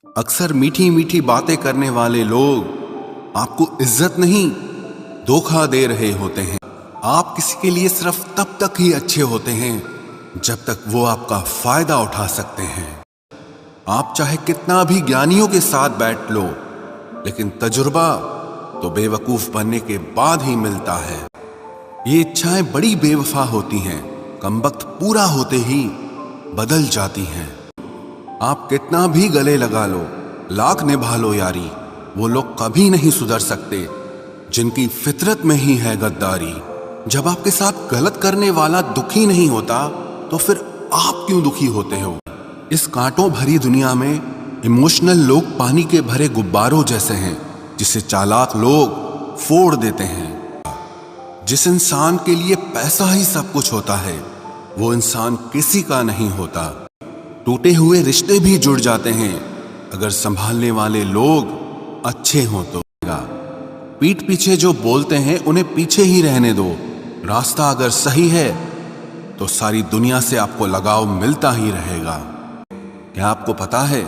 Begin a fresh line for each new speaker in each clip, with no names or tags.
अक्सर मीठी मीठी बातें करने वाले लोग आपको इज्जत नहीं, धोखा दे रहे होते हैं। आप किसी के लिए सिर्फ तब तक ही अच्छे होते हैं जब तक वो आपका फायदा उठा सकते हैं। आप चाहे कितना भी ज्ञानियों के साथ बैठ लो, लेकिन तजुर्बा तो बेवकूफ बनने के बाद ही मिलता है। ये इच्छाएं बड़ी बेवफा होती हैं, कमबख्त पूरा होते ही बदल जाती हैं। आप कितना भी गले लगा लो, लाख निभा लो यारी, वो लोग कभी नहीं सुधर सकते जिनकी फितरत में ही है गद्दारी। जब आपके साथ गलत करने वाला दुखी नहीं होता तो फिर आप क्यों दुखी होते हो? इस कांटों भरी दुनिया में इमोशनल लोग पानी के भरे गुब्बारों जैसे हैं, जिसे चालाक लोग फोड़ देते हैं। जिस इंसान के लिए पैसा ही सब कुछ होता है, वो इंसान किसी का नहीं होता। टूटे हुए रिश्ते भी जुड़ जाते हैं अगर संभालने वाले लोग अच्छे हों तो। पीठ पीछे जो बोलते हैं उन्हें पीछे ही रहने दो। रास्ता अगर सही है तो सारी दुनिया से आपको लगाव मिलता ही रहेगा। क्या आपको पता है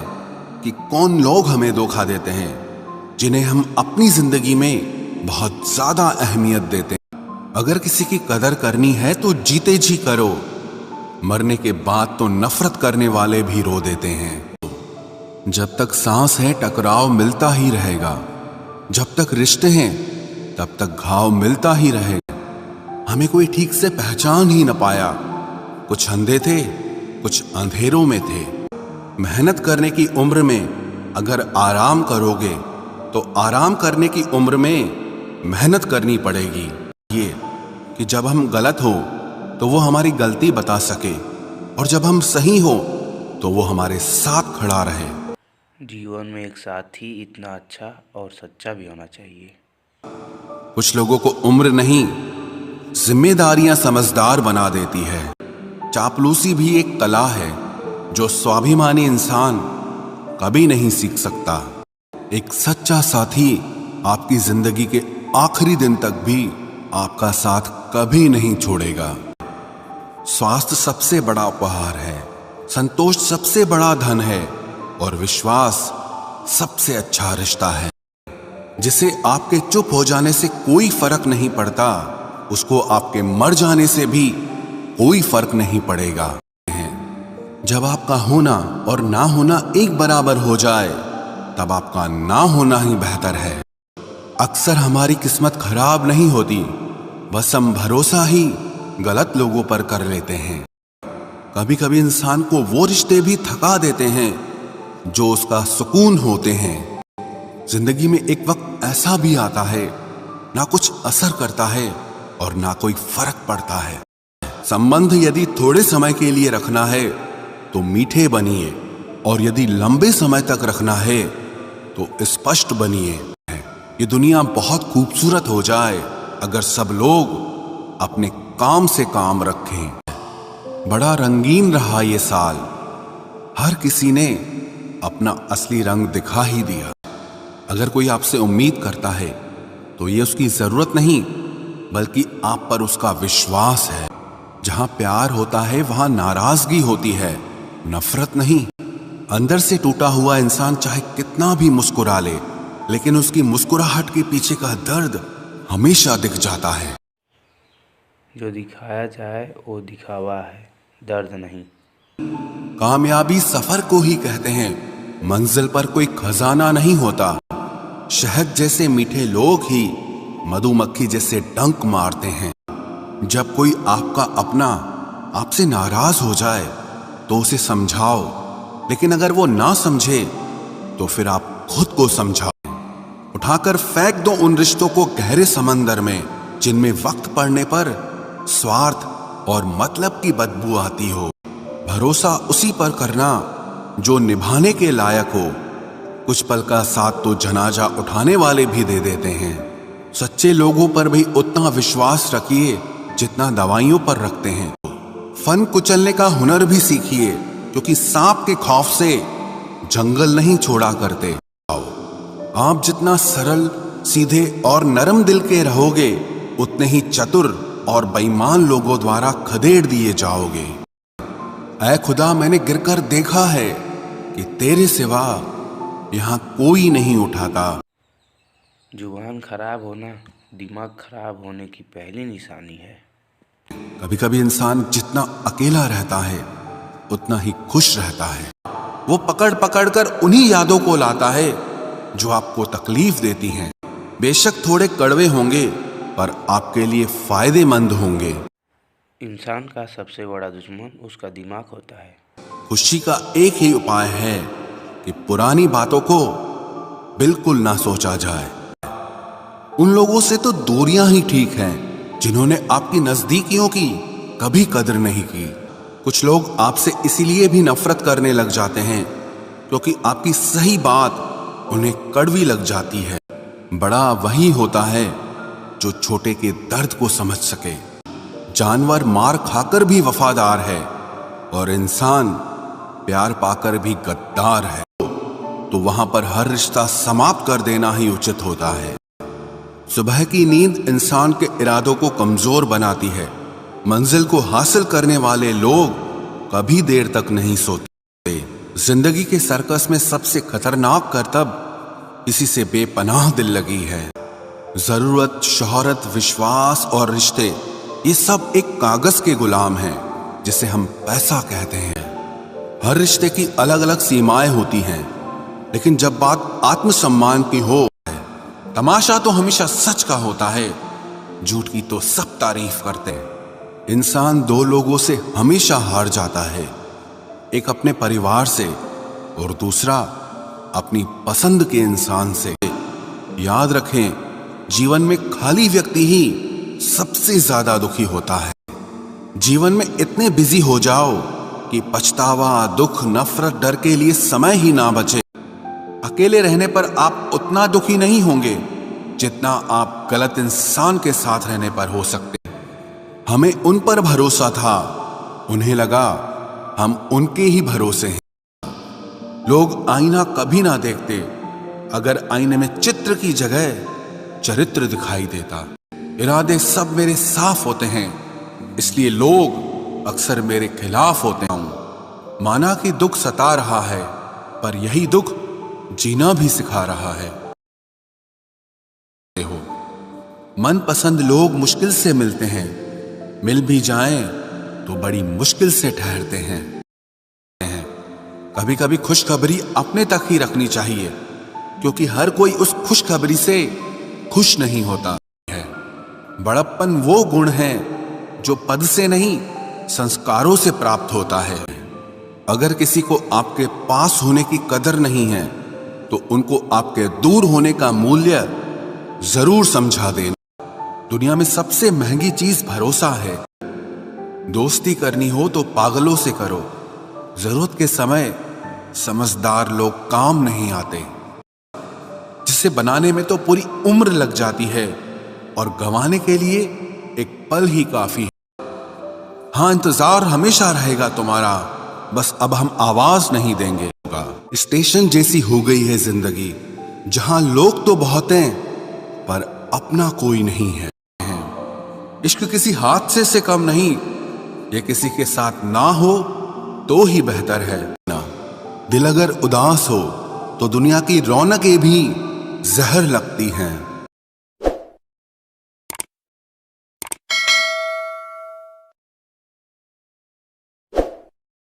कि कौन लोग हमें धोखा देते हैं, जिन्हें हम अपनी जिंदगी में बहुत ज्यादा अहमियत देते हैं? अगर किसी की कदर करनी है तो जीते जी करो, मरने के बाद तो नफरत करने वाले भी रो देते हैं। जब तक सांस है टकराव मिलता ही रहेगा, जब तक रिश्ते हैं तब तक घाव मिलता ही रहेगा। हमें कोई ठीक से पहचान ही न पाया, कुछ अंधे थे कुछ अंधेरों में थे। मेहनत करने की उम्र में अगर आराम करोगे तो आराम करने की उम्र में मेहनत करनी पड़ेगी। ये कि जब हम गलत हो तो वो हमारी गलती बता सके, और जब हम सही हो तो वो हमारे साथ खड़ा रहे।
जीवन में एक साथी इतना अच्छा और सच्चा भी होना चाहिए।
कुछ लोगों को उम्र नहीं, जिम्मेदारियां समझदार बना देती है। चापलूसी भी एक कला है जो स्वाभिमानी इंसान कभी नहीं सीख सकता। एक सच्चा साथी आपकी जिंदगी के आखिरी दिन तक भी आपका साथ कभी नहीं छोड़ेगा। स्वास्थ्य सबसे बड़ा उपहार है, संतोष सबसे बड़ा धन है, और विश्वास सबसे अच्छा रिश्ता है। जिसे आपके चुप हो जाने से कोई फर्क नहीं पड़ता, उसको आपके मर जाने से भी कोई फर्क नहीं पड़ेगा। जब आपका होना और ना होना एक बराबर हो जाए, तब आपका ना होना ही बेहतर है। अक्सर हमारी किस्मत खराब नहीं होती, बस हम भरोसा ही गलत लोगों पर कर लेते हैं। कभी कभी इंसान को वो रिश्ते भी थका देते हैं जो उसका सुकून होते हैं। जिंदगी में एक वक्त ऐसा भी आता है, ना कुछ असर करता है और ना कोई फर्क पड़ता है। संबंध यदि थोड़े समय के लिए रखना है तो मीठे बनिए, और यदि लंबे समय तक रखना है तो स्पष्ट बनिए। ये दुनिया बहुत खूबसूरत हो जाए अगर सब लोग अपने काम से काम रखें। बड़ा रंगीन रहा ये साल, हर किसी ने अपना असली रंग दिखा ही दिया। अगर कोई आपसे उम्मीद करता है तो ये उसकी जरूरत नहीं, बल्कि आप पर उसका विश्वास है। जहां प्यार होता है वहां नाराजगी होती है, नफरत नहीं। अंदर से टूटा हुआ इंसान चाहे कितना भी मुस्कुरा ले, लेकिन उसकी मुस्कुराहट के पीछे का दर्द हमेशा दिख जाता है।
जो दिखाया जाए वो दिखावा है, दर्द नहीं।
कामयाबी सफर को ही कहते हैं, मंजिल पर कोई खजाना नहीं होता। शहद जैसे मीठे लोग ही मधुमक्खी जैसे डंक मारते हैं। जब कोई आपका अपना आपसे नाराज हो जाए तो उसे समझाओ, लेकिन अगर वो ना समझे तो फिर आप खुद को समझाओ। उठाकर फेंक दो उन रिश्तों को गहरे समंदर में, जिनमें वक्त पड़ने पर स्वार्थ और मतलब की बदबू आती हो। भरोसा उसी पर करना जो निभाने के लायक हो। कुछ पल का साथ तो जनाजा उठाने वाले भी दे देते हैं। सच्चे लोगों पर भी उतना विश्वास रखिए जितना दवाइयों पर रखते हैं। फन कुचलने का हुनर भी सीखिए, क्योंकि सांप के खौफ से जंगल नहीं छोड़ा करते। आप जितना सरल, सीधे और नरम दिल के रहोगे, उतने ही चतुर और बेईमान लोगों द्वारा खदेड़ दिए जाओगे। ऐ खुदा, मैंने गिरकर देखा है कि तेरे सिवा यहाँ कोई नहीं उठाता।
जुबान खराब होना दिमाग खराब होने की पहली निशानी है।
कभी कभी इंसान जितना अकेला रहता है उतना ही खुश रहता है। वो पकड़ पकड़ कर उन्हीं यादों को लाता है जो आपको तकलीफ देती हैं। बेशक थोड़े कड़वे होंगे पर आपके लिए फायदेमंद होंगे।
इंसान का सबसे बड़ा दुश्मन उसका दिमाग होता है।
खुशी का एक ही उपाय है कि पुरानी बातों को बिल्कुल ना सोचा जाए। उन लोगों से तो दूरियां ही ठीक हैं जिन्होंने आपकी नजदीकियों की कभी कदर नहीं की। कुछ लोग आपसे इसीलिए भी नफरत करने लग जाते हैं क्योंकि आपकी सही बात उन्हें कड़वी लग जाती है। बड़ा वही होता है जो छोटे के दर्द को समझ सके। जानवर मार खाकर भी वफादार है और इंसान प्यार पाकर भी गद्दार है। तो वहां पर हर रिश्ता समाप्त कर देना ही उचित होता है। सुबह की नींद इंसान के इरादों को कमजोर बनाती है। मंजिल को हासिल करने वाले लोग कभी देर तक नहीं सोते। जिंदगी के सर्कस में सबसे खतरनाक करतब किसी से बेपनाह दिल लगी है। जरूरत, शोहरत, विश्वास और रिश्ते ये सब एक कागज के गुलाम हैं जिसे हम पैसा कहते हैं। हर रिश्ते की अलग अलग सीमाएं होती हैं, लेकिन जब बात आत्मसम्मान की हो, तमाशा तो हमेशा सच का होता है, झूठ की तो सब तारीफ करते हैं। इंसान दो लोगों से हमेशा हार जाता है, एक अपने परिवार से और दूसरा अपनी पसंद के इंसान से। याद रखें, जीवन में खाली व्यक्ति ही सबसे ज्यादा दुखी होता है। जीवन में इतने बिजी हो जाओ कि पछतावा, दुख, नफरत, डर के लिए समय ही ना बचे। अकेले रहने पर आप उतना दुखी नहीं होंगे जितना आप गलत इंसान के साथ रहने पर हो सकते। हमें उन पर भरोसा था, उन्हें लगा हम उनके ही भरोसे हैं। लोग आईना कभी ना देखते अगर आईने में चित्र की जगह चरित्र दिखाई देता। इरादे सब मेरे साफ होते हैं, इसलिए लोग अक्सर मेरे खिलाफ होते हैं। माना कि दुख सता रहा है, पर यही दुख जीना भी सिखा रहा है। मनपसंद लोग मुश्किल से मिलते हैं, मिल भी जाएं तो बड़ी मुश्किल से ठहरते हैं। कभी कभी खुशखबरी अपने तक ही रखनी चाहिए, क्योंकि हर कोई उस खुशखबरी से खुश नहीं होता है। बड़प्पन वो गुण है जो पद से नहीं संस्कारों से प्राप्त होता है। अगर किसी को आपके पास होने की कदर नहीं है तो उनको आपके दूर होने का मूल्य जरूर समझा देना। दुनिया में सबसे महंगी चीज भरोसा है। दोस्ती करनी हो तो पागलों से करो। जरूरत के समय समझदार लोग काम नहीं आते, जिसे बनाने में तो पूरी उम्र लग जाती है और गंवाने के लिए एक पल ही काफी है। हाँ, इंतजार हमेशा रहेगा तुम्हारा, बस अब हम आवाज नहीं देंगे। स्टेशन जैसी हो गई है जिंदगी, जहां लोग तो बहुत हैं पर अपना कोई नहीं है। इश्क किसी हादसे से कम नहीं, ये किसी के साथ ना हो तो ही बेहतर है ना। दिल अगर उदास हो तो दुनिया की रौनकें भी जहर लगती हैं।